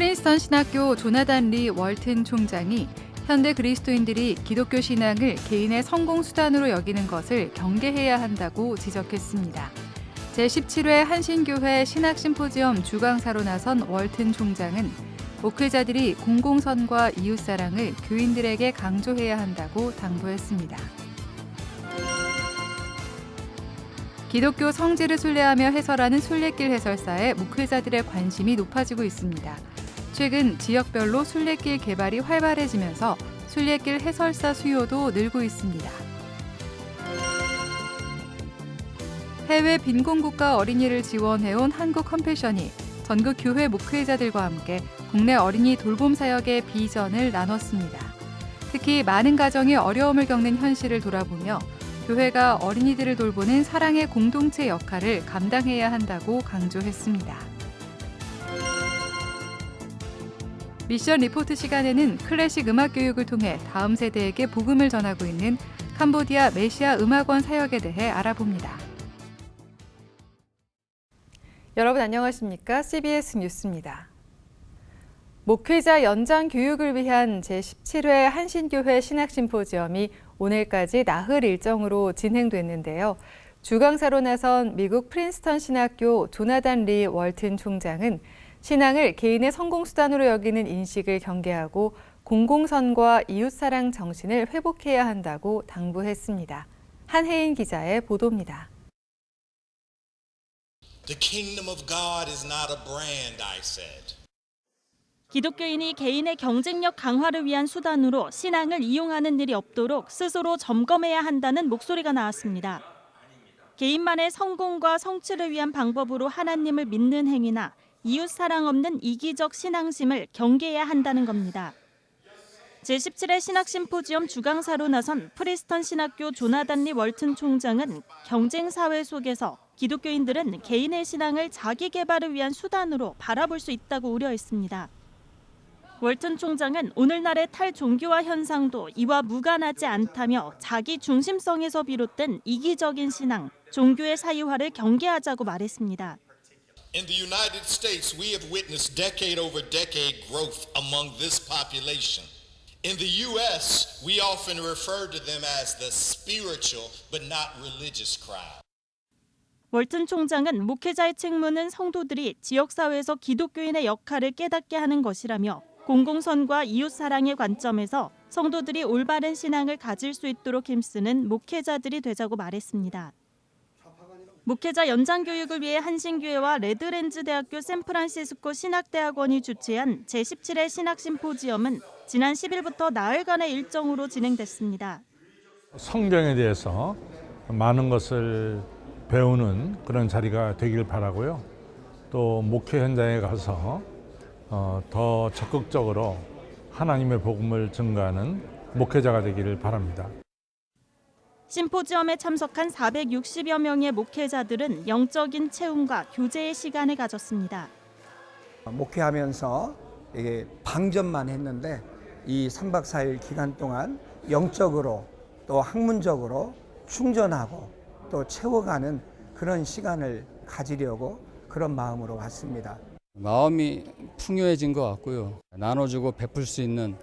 프린스턴 신학교 조나단 리 월튼 총장이 현대 그리스도인들이 기독교 신앙을 개인의 성공 수단으로 여기는 것을 경계해야 한다고 지적했습니다. 제17회 한신교회 신학심포지엄 주강사로 나선 월튼 총장은 목회자들이 공공선과 이웃사랑을 교인들에게 강조해야 한다고 당부했습니다. 기독교 성지를 순례하며 해설하는 순례길 해설사에 목회자들의 관심이 높아지고 있습니다. 최근 지역별로 순례길 개발이 활발해지면서 순례길 해설사 수요도 늘고 있습니다. 해외 빈곤국가 어린이를 지원해온 한국 컴패션이 전국 교회 목회자들과 함께 국내 어린이 돌봄 사역의 비전을 나눴습니다. 특히 많은 가정이 어려움을 겪는 현실을 돌아보며 교회가 어린이들을 돌보는 사랑의 공동체 역할을 감당해야 한다고 강조했습니다. 미션 리포트 시간에는 클래식 음악 교육을 통해 다음 세대에게 복음을 전하고 있는 캄보디아 메시아 음악원 사역에 대해 알아봅니다. 여러분 안녕하십니까? CBS 뉴스입니다. 목회자 연장 교육을 위한 제17회 한신교회 신학심포지엄이 오늘까지 나흘 일정으로 진행됐는데요. 주강사로 나선 미국 프린스턴 신학교 조나단 리 월튼 총장은 신앙을 개인의 성공 수단으로 여기는 인식을 경계하고 공공선과 이웃사랑 정신을 회복해야 한다고 당부했습니다. 한혜인 기자의 보도입니다. The kingdom of God is not a brand, I said. 기독교인이 개인의 경쟁력 강화를 위한 수단으로 신앙을 이용하는 일이 없도록 스스로 점검해야 한다는 목소리가 나왔습니다. 개인만의 성공과 성취를 위한 방법으로 하나님을 믿는 행위나 이웃 사랑 없는 이기적 신앙심을 경계해야 한다는 겁니다. 제17회 신학심포지엄 주강사로 나선 프린스턴 신학교 조나단 리 월튼 총장은 경쟁 사회 속에서 기독교인들은 개인의 신앙을 자기 개발을 위한 수단으로 바라볼 수 있다고 우려했습니다. 월튼 총장은 오늘날의 탈종교화 현상도 이와 무관하지 않다며 자기 중심성에서 비롯된 이기적인 신앙, 종교의 사유화를 경계하자고 말했습니다. In the United States, we have witnessed decade over decade growth among this population. In the U.S., we often refer to them as the spiritual but not religious crowd. 월튼 총장은 목회자의 책무는 성도들이 지역사회에서 기독교인의 역할을 깨닫게 하는 것이라며 공공선과 이웃사랑의 관점에서 성도들이 올바른 신앙을 가질 수 있도록 힘쓰는 목회자들이 되자고 말했습니다. 목회자 연장교육을 위해 한신교회와 레드랜즈 대학교 샌프란시스코 신학대학원이 주최한 제17회 신학심포지엄은 지난 10일부터 나흘간의 일정으로 진행됐습니다. 성경에 대해서 많은 것을 배우는 그런 자리가 되길 바라고요. 또 목회 현장에 가서 더 적극적으로 하나님의 복음을 증거하는 목회자가 되기를 바랍니다. 심포지엄에 참석한 460여 명의 목회자들은 영적인 체험과 교제의 시간을 가졌습니다. 목회하면서 이게 방전만 했는데 이 3박 4일 기간 동안 영적으로 또 학문적으로 충전하고 또 채워가는 그런 시간을 가지려고 그런 마음으로 왔습니다. 마음이 풍요해진 것 같고요. 나눠주고 베풀 수 있는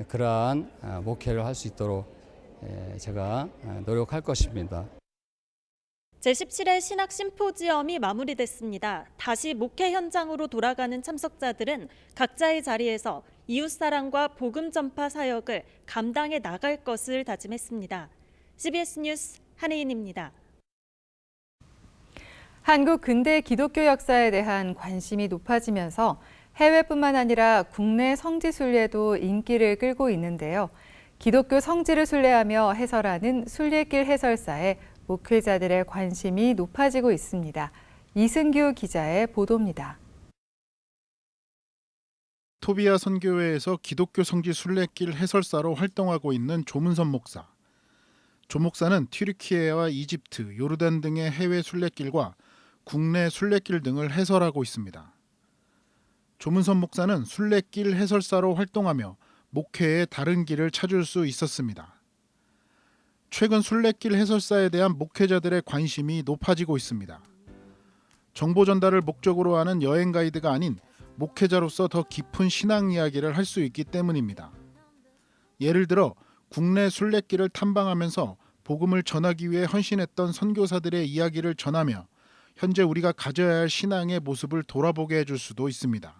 그러한 목회를 할 수 있도록 제가 노력할 것입니다. 제17회 신학심포지엄이 마무리됐습니다. 다시 목회 현장으로 돌아가는 참석자들은 각자의 자리에서 이웃사랑과 복음 전파 사역을 감당해 나갈 것을 다짐했습니다. CBS 뉴스 한혜인입니다. 한국 근대 기독교 역사에 대한 관심이 높아지면서 해외뿐만 아니라 국내 성지 순례도 인기를 끌고 있는데요. 기독교 성지를 순례하며 해설하는 순례길 해설사에 목회자들의 관심이 높아지고 있습니다. 이승규 기자의 보도입니다. 토비아 선교회에서 기독교 성지 순례길 해설사로 활동하고 있는 조문선 목사. 조 목사는 튀르키예와 이집트, 요르단 등의 해외 순례길과 국내 순례길 등을 해설하고 있습니다. 조문선 목사는 순례길 해설사로 활동하며 목회의 다른 길을 찾을 수 있었습니다. 최근 순례길 해설사에 대한 목회자들의 관심이 높아지고 있습니다. 정보 전달을 목적으로 하는 여행 가이드가 아닌 목회자로서 더 깊은 신앙 이야기를 할 수 있기 때문입니다. 예를 들어 국내 순례길을 탐방하면서 복음을 전하기 위해 헌신했던 선교사들의 이야기를 전하며 현재 우리가 가져야 할 신앙의 모습을 돌아보게 해줄 수도 있습니다.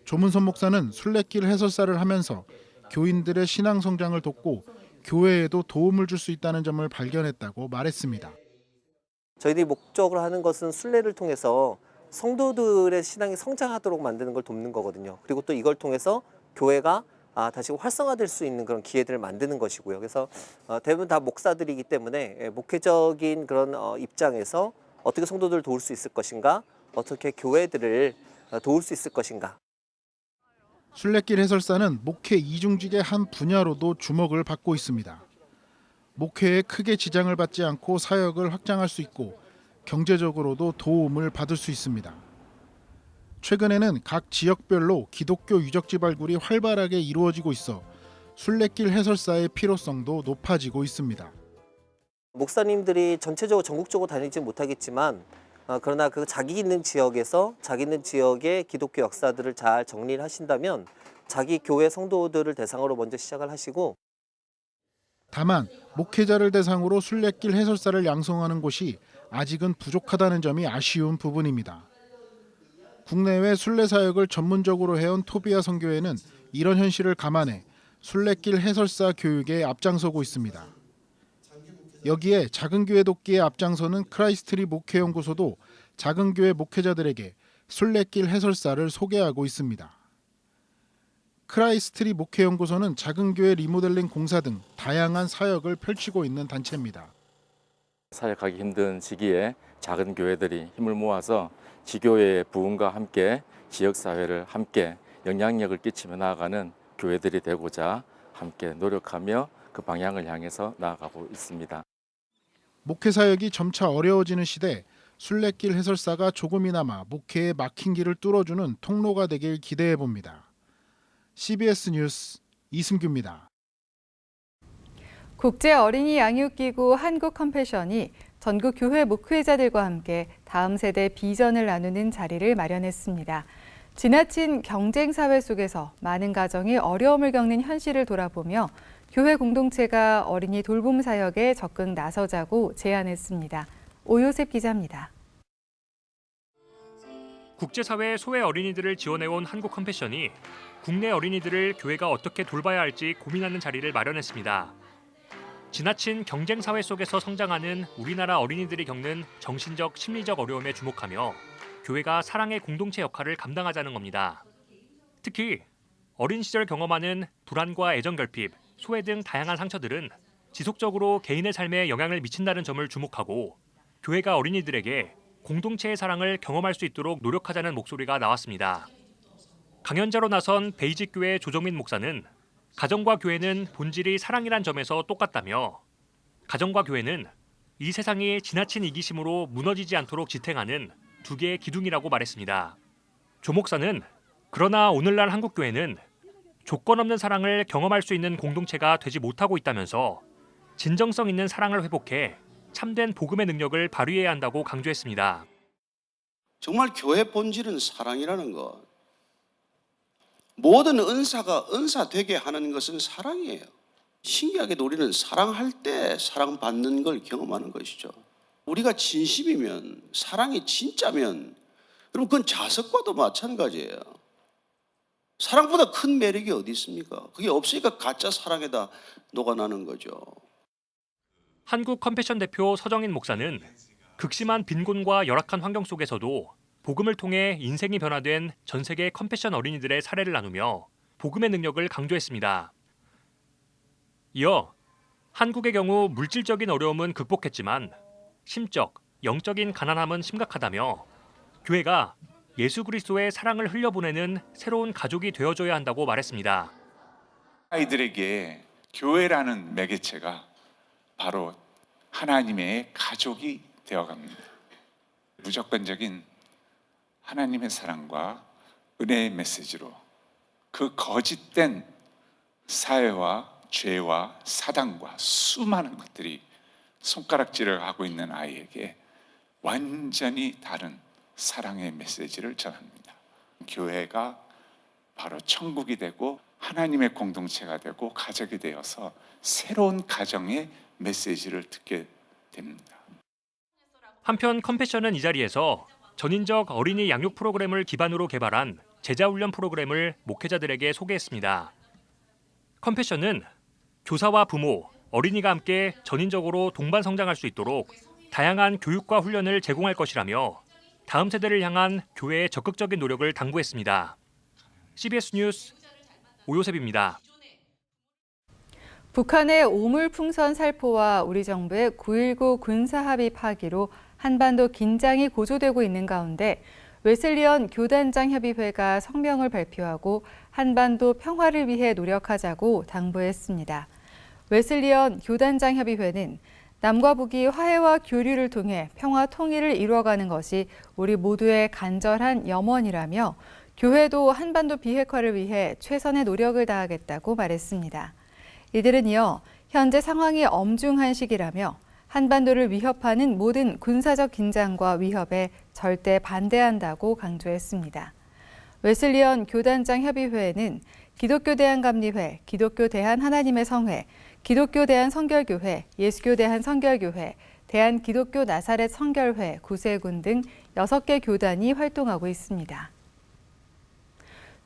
조문선 목사는 순례길 해설사를 하면서 교인들의 신앙 성장을 돕고 교회에도 도움을 줄 수 있다는 점을 발견했다고 말했습니다. 저희들이 목적으로 하는 것은 순례를 통해서 성도들의 신앙이 성장하도록 만드는 걸 돕는 거거든요. 그리고 또 이걸 통해서 교회가 다시 활성화될 수 있는 그런 기회들을 만드는 것이고요. 그래서 대부분 다 목사들이기 때문에 목회적인 그런 입장에서 어떻게 성도들을 도울 수 있을 것인가, 어떻게 교회들을 도울 수 있을 것인가. 순례길 해설사는 목회 이중직의 한 분야로도 주목을 받고 있습니다. 목회에 크게 지장을 받지 않고 사역을 확장할 수 있고 경제적으로도 도움을 받을 수 있습니다. 최근에는 각 지역별로 기독교 유적지 발굴이 활발하게 이루어지고 있어 순례길 해설사의 필요성도 높아지고 있습니다. 목사님들이 전체적으로 전국적으로 다니지 못하겠지만 그러나 그 자기 있는 지역에서 자기 있는 지역의 기독교 역사들을 잘 정리를 하신다면 자기 교회 성도들을 대상으로 먼저 시작을 하시고, 다만 목회자를 대상으로 순례길 해설사를 양성하는 곳이 아직은 부족하다는 점이 아쉬운 부분입니다. 국내외 순례 사역을 전문적으로 해온 토비아 선교회는 이런 현실을 감안해 순례길 해설사 교육에 앞장서고 있습니다. 여기에 작은 교회 돕기에 앞장서는 크라이스트리 목회연구소도 작은 교회 목회자들에게 순례길 해설사를 소개하고 있습니다. 크라이스트리 목회연구소는 작은 교회 리모델링 공사 등 다양한 사역을 펼치고 있는 단체입니다. 사역하기 힘든 시기에 작은 교회들이 힘을 모아서 지교회의 부흥과 함께 지역사회를 함께 영향력을 끼치며 나아가는 교회들이 되고자 함께 노력하며 그 방향을 향해서 나아가고 있습니다. 목회 사역이 점차 어려워지는 시대, 순례길 해설사가 조금이나마 목회의 막힌 길을 뚫어주는 통로가 되길 기대해 봅니다. CBS 뉴스 이승규입니다. 국제 어린이 양육기구 한국 컴패션이 전국 교회 목회자들과 함께 다음 세대 비전을 나누는 자리를 마련했습니다. 지나친 경쟁 사회 속에서 많은 가정이 어려움을 겪는 현실을 돌아보며 교회 공동체가 어린이 돌봄 사역에 적극 나서자고 제안했습니다. 오요셉 기자입니다. 국제사회 소외 어린이들을 지원해온 한국 컴패션이 국내 어린이들을 교회가 어떻게 돌봐야 할지 고민하는 자리를 마련했습니다. 지나친 경쟁 사회 속에서 성장하는 우리나라 어린이들이 겪는 정신적, 심리적 어려움에 주목하며 교회가 사랑의 공동체 역할을 감당하자는 겁니다. 특히 어린 시절 경험하는 불안과 애정 결핍, 소외 등 다양한 상처들은 지속적으로 개인의 삶에 영향을 미친다는 점을 주목하고 교회가 어린이들에게 공동체의 사랑을 경험할 수 있도록 노력하자는 목소리가 나왔습니다. 강연자로 나선 베이직교회 조정민 목사는 가정과 교회는 본질이 사랑이란 점에서 똑같다며 가정과 교회는 이 세상이 지나친 이기심으로 무너지지 않도록 지탱하는 두 개의 기둥이라고 말했습니다. 조 목사는 그러나 오늘날 한국 교회는 조건 없는 사랑을 경험할 수 있는 공동체가 되지 못하고 있다면서 진정성 있는 사랑을 회복해 참된 복음의 능력을 발휘해야 한다고 강조했습니다. 정말 교회 본질은 사랑이라는 것. 모든 은사가 은사되게 하는 것은 사랑이에요. 신기하게도 우리는 사랑할 때 사랑받는 걸 경험하는 것이죠. 우리가 진심이면, 사랑이 진짜면, 그럼 그건 자석과도 마찬가지예요. 사랑보다 큰 매력이 어디 있습니까? 그게 없으니까 가짜 사랑에다 녹아나는 거죠. 한국 컴패션 대표 서정인 목사는 극심한 빈곤과 열악한 환경 속에서도 복음을 통해 인생이 변화된 전 세계 컴패션 어린이들의 사례를 나누며 복음의 능력을 강조했습니다. 이어 한국의 경우 물질적인 어려움은 극복했지만 심적, 영적인 가난함은 심각하다며 교회가 예수 그리스도의 사랑을 흘려보내는 새로운 가족이 되어줘야 한다고 말했습니다. 아이들에게 교회라는 매개체가 바로 하나님의 가족이 되어갑니다. 무조건적인 하나님의 사랑과 은혜의 메시지로 그 거짓된 사회와 죄와 사단과 수많은 것들이 손가락질을 하고 있는 아이에게 완전히 다른 사랑의 메시지를 전합니다. 교회가 바로 천국이 되고 하나님의 공동체가 되고 가족이 되어서 새로운 가정의 메시지를 듣게 됩니다. 한편 컴패션은 이 자리에서 전인적 어린이 양육 프로그램을 기반으로 개발한 제자훈련 프로그램을 목회자들에게 소개했습니다. 컴패션은 교사와 부모, 어린이가 함께 전인적으로 동반 성장할 수 있도록 다양한 교육과 훈련을 제공할 것이라며 다음 세대를 향한 교회의 적극적인 노력을 당부했습니다. CBS 뉴스 오요셉입니다. 북한의 오물풍선 살포와 우리 정부의 9.19 군사합의 파기로 한반도 긴장이 고조되고 있는 가운데 웨슬리언 교단장 협의회가 성명을 발표하고 한반도 평화를 위해 노력하자고 당부했습니다. 웨슬리언 교단장 협의회는 남과 북이 화해와 교류를 통해 평화 통일을 이루어가는 것이 우리 모두의 간절한 염원이라며 교회도 한반도 비핵화를 위해 최선의 노력을 다하겠다고 말했습니다. 이들은 이어 현재 상황이 엄중한 시기라며 한반도를 위협하는 모든 군사적 긴장과 위협에 절대 반대한다고 강조했습니다. 웨슬리언 교단장 협의회는 기독교 대한감리회, 기독교 대한하나님의 성회, 기독교 대한성결교회, 예수교 대한성결교회, 대한기독교 나사렛 성결회, 구세군 등 6개 교단이 활동하고 있습니다.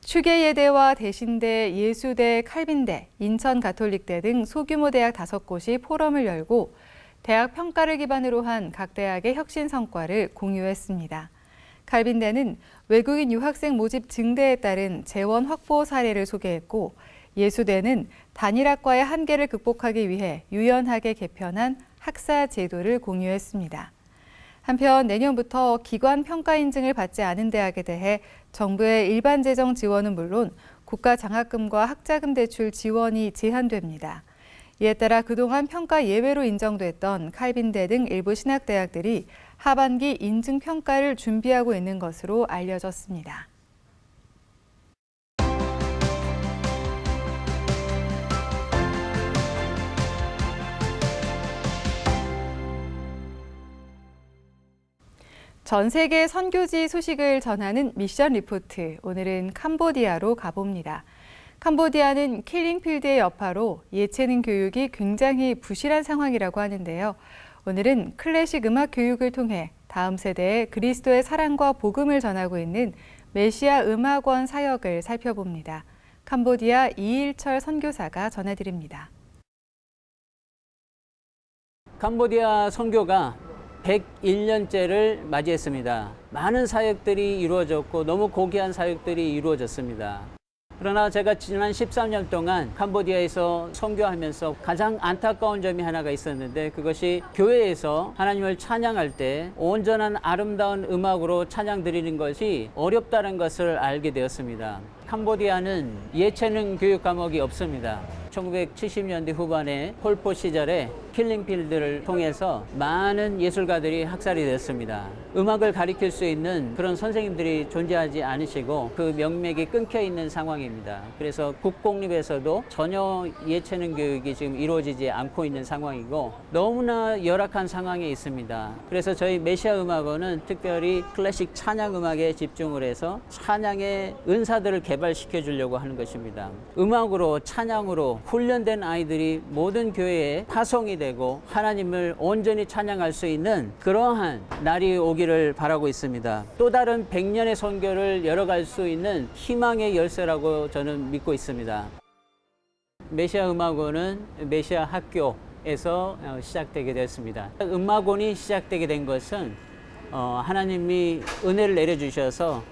추계예대와 대신대, 예수대, 칼빈대, 인천가톨릭대 등 소규모 대학 5곳이 포럼을 열고 대학 평가를 기반으로 한 각 대학의 혁신 성과를 공유했습니다. 칼빈대는 외국인 유학생 모집 증대에 따른 재원 확보 사례를 소개했고, 예수대는 단일학과의 한계를 극복하기 위해 유연하게 개편한 학사 제도를 공유했습니다. 한편 내년부터 기관 평가 인증을 받지 않은 대학에 대해 정부의 일반 재정 지원은 물론 국가 장학금과 학자금 대출 지원이 제한됩니다. 이에 따라 그동안 평가 예외로 인정됐던 칼빈대 등 일부 신학대학들이 하반기 인증 평가를 준비하고 있는 것으로 알려졌습니다. 전 세계 선교지 소식을 전하는 미션 리포트. 오늘은 캄보디아로 가봅니다. 캄보디아는 킬링필드의 여파로 예체능 교육이 굉장히 부실한 상황이라고 하는데요. 오늘은 클래식 음악 교육을 통해 다음 세대에 그리스도의 사랑과 복음을 전하고 있는 메시아 음악원 사역을 살펴봅니다. 캄보디아 이일철 선교사가 전해드립니다. 캄보디아 선교가 101년째를 맞이했습니다. 많은 사역들이 이루어졌고 너무 고귀한 사역들이 이루어졌습니다. 그러나 제가 지난 13년 동안 캄보디아에서 선교하면서 가장 안타까운 점이 하나가 있었는데, 그것이 교회에서 하나님을 찬양할 때 온전한 아름다운 음악으로 찬양 드리는 것이 어렵다는 것을 알게 되었습니다. 캄보디아는 예체능 교육 과목이 없습니다. 1970년대 후반에 폴포 시절에 킬링필드를 통해서 많은 예술가들이 학살이 됐습니다. 음악을 가르칠 수 있는 그런 선생님들이 존재하지 않으시고 그 명맥이 끊겨 있는 상황입니다. 그래서 국공립에서도 전혀 예체능 교육이 지금 이루어지지 않고 있는 상황이고 너무나 열악한 상황에 있습니다. 그래서 저희 메시아 음악원은 특별히 클래식 찬양 음악에 집중을 해서 찬양의 은사들을 개발시켜 주려고 하는 것입니다. 음악으로 찬양으로 훈련된 아이들이 모든 교회에 파송이 되고 하나님을 온전히 찬양할 수 있는 그러한 날이 오기를 바라고 있습니다. 또 다른 100년의 선교를 열어갈 수 있는 희망의 열쇠라고 저는 믿고 있습니다. 메시아 음악원은 메시아 학교에서 시작되게 됐습니다. 음악원이 시작되게 된 것은 하나님이 은혜를 내려주셔서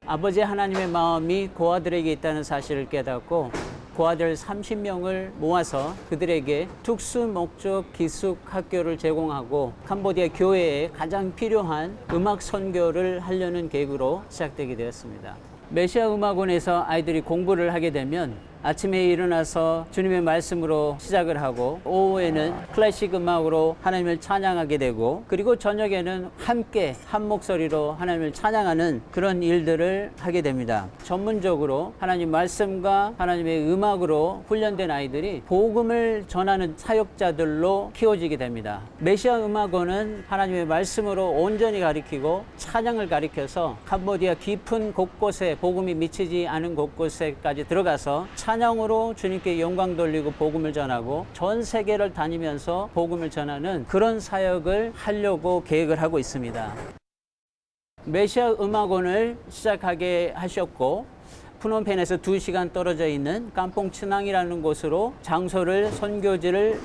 아버지 하나님의 마음이 고아들에게 있다는 사실을 깨닫고 고아들 30명을 모아서 그들에게 특수 목적 기숙 학교를 제공하고 캄보디아 교회에 가장 필요한 음악 선교를 하려는 계획으로 시작되게 되었습니다. 메시아 음악원에서 아이들이 공부를 하게 되면 아침에 일어나서 주님의 말씀으로 시작을 하고 오후에는 클래식 음악으로 하나님을 찬양하게 되고 그리고 저녁에는 함께 한 목소리로 하나님을 찬양하는 그런 일들을 하게 됩니다. 전문적으로 하나님 말씀과 하나님의 음악으로 훈련된 아이들이 복음을 전하는 사역자들로 키워지게 됩니다. 메시아 음악원은 하나님의 말씀으로 온전히 가리키고 찬양을 가리켜서 캄보디아 깊은 곳곳에 복음이 미치지 않은 곳곳에까지 들어가서 찬양으로 주님께 영광 돌리고 복음을 전하고 전 세계를 다니면서 복음을 전하는 그런 사역을 하려고 계획을 하고 있습니다. 메시아 음악원을 시작하게 하셨고 푸놈펜에서 2시간 떨어져 있는 깜퐁 츠낭이라는 곳으로 장소를 선교지를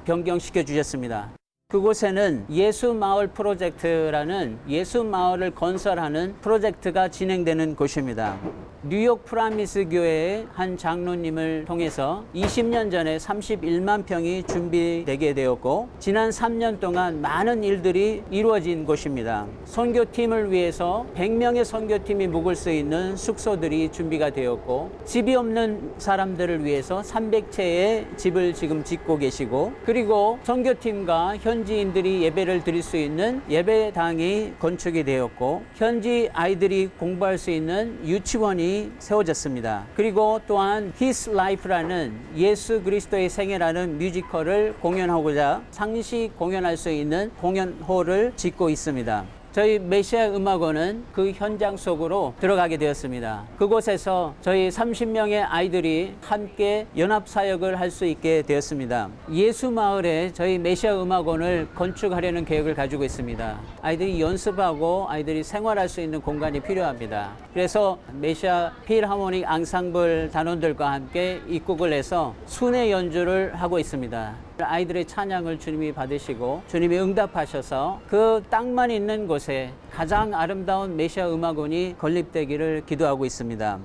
변경시켜 주셨습니다. 그곳에는 예수 마을 프로젝트라는 예수 마을을 건설하는 프로젝트가 진행되는 곳입니다. 뉴욕 프라미스 교회의 한 장로님을 통해서 20년 전에 31만 평이 준비되게 되었고 지난 3년 동안 많은 일들이 이루어진 곳입니다. 선교팀을 위해서 100명의 선교팀이 묵을 수 있는 숙소들이 준비가 되었고 집이 없는 사람들을 위해서 300채의 집을 지금 짓고 계시고 그리고 선교팀과 현지인들이 예배를 드릴 수 있는 예배당이 건축이 되었고 현지 아이들이 공부할 수 있는 유치원이 세워졌습니다. 그리고 또한 His Life라는 예수 그리스도의 생애라는 뮤지컬을 공연하고자 상시 공연할 수 있는 공연홀을 짓고 있습니다. 저희 메시아 음악원은 그 현장 속으로 들어가게 되었습니다. 그곳에서 저희 30명의 아이들이 함께 연합사역을 할 수 있게 되었습니다. 예수마을에 저희 메시아 음악원을 건축하려는 계획을 가지고 있습니다. 아이들이 연습하고 아이들이 생활할 수 있는 공간이 필요합니다. 그래서 메시아 필하모닉 앙상블 단원들과 함께 입국을 해서 순회 연주를 하고 있습니다. 아이들의 찬양을 주님이 받으시고 주님이 응답하셔서 그 땅만 있는 곳에 가장 아름다운 메시아 음악원이 건립되기를 기도하고 있습니다.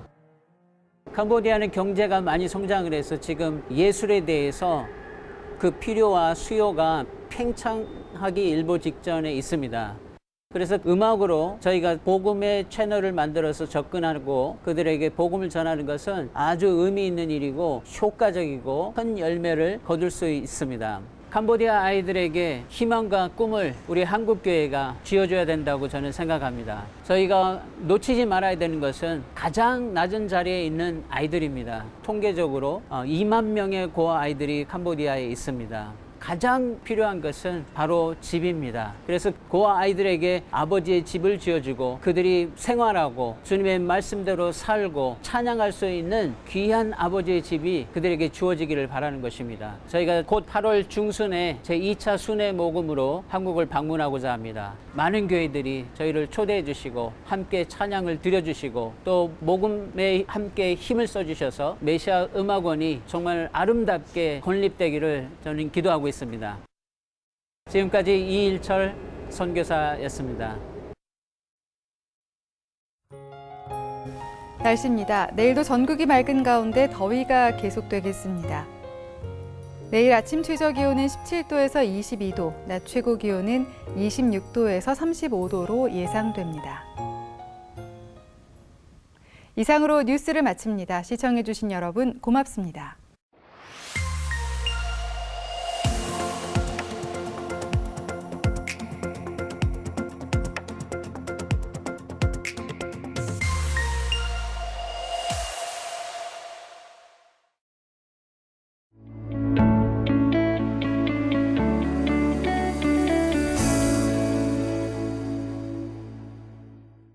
캄보디아는 경제가 많이 성장을 해서 지금 예술에 대해서 그 필요와 수요가 팽창하기 일보 직전에 있습니다. 그래서 음악으로 저희가 복음의 채널을 만들어서 접근하고 그들에게 복음을 전하는 것은 아주 의미 있는 일이고 효과적이고 큰 열매를 거둘 수 있습니다. 캄보디아 아이들에게 희망과 꿈을 우리 한국교회가 쥐어줘야 된다고 저는 생각합니다. 저희가 놓치지 말아야 되는 것은 가장 낮은 자리에 있는 아이들입니다. 통계적으로 2만 명의 고아 아이들이 캄보디아에 있습니다. 가장 필요한 것은 바로 집입니다. 그래서 고아 아이들에게 아버지의 집을 지어주고 그들이 생활하고 주님의 말씀대로 살고 찬양할 수 있는 귀한 아버지의 집이 그들에게 주어지기를 바라는 것입니다. 저희가 곧 8월 중순에 제2차 순회 모금으로 한국을 방문하고자 합니다. 많은 교회들이 저희를 초대해 주시고 함께 찬양을 드려주시고 또 모금에 함께 힘을 써주셔서 메시아 음악원이 정말 아름답게 건립되기를 저는 기도하고 있습니다. 지금까지 이일철 선교사였습니다. 날씨입니다. 내일도 전국이 맑은 가운데 더위가 계속되겠습니다. 내일 아침 최저 기온은 17도에서 22도, 낮 최고 기온은 26도에서 35도로 예상됩니다. 이상으로 뉴스를 마칩니다. 시청해주신 여러분 고맙습니다.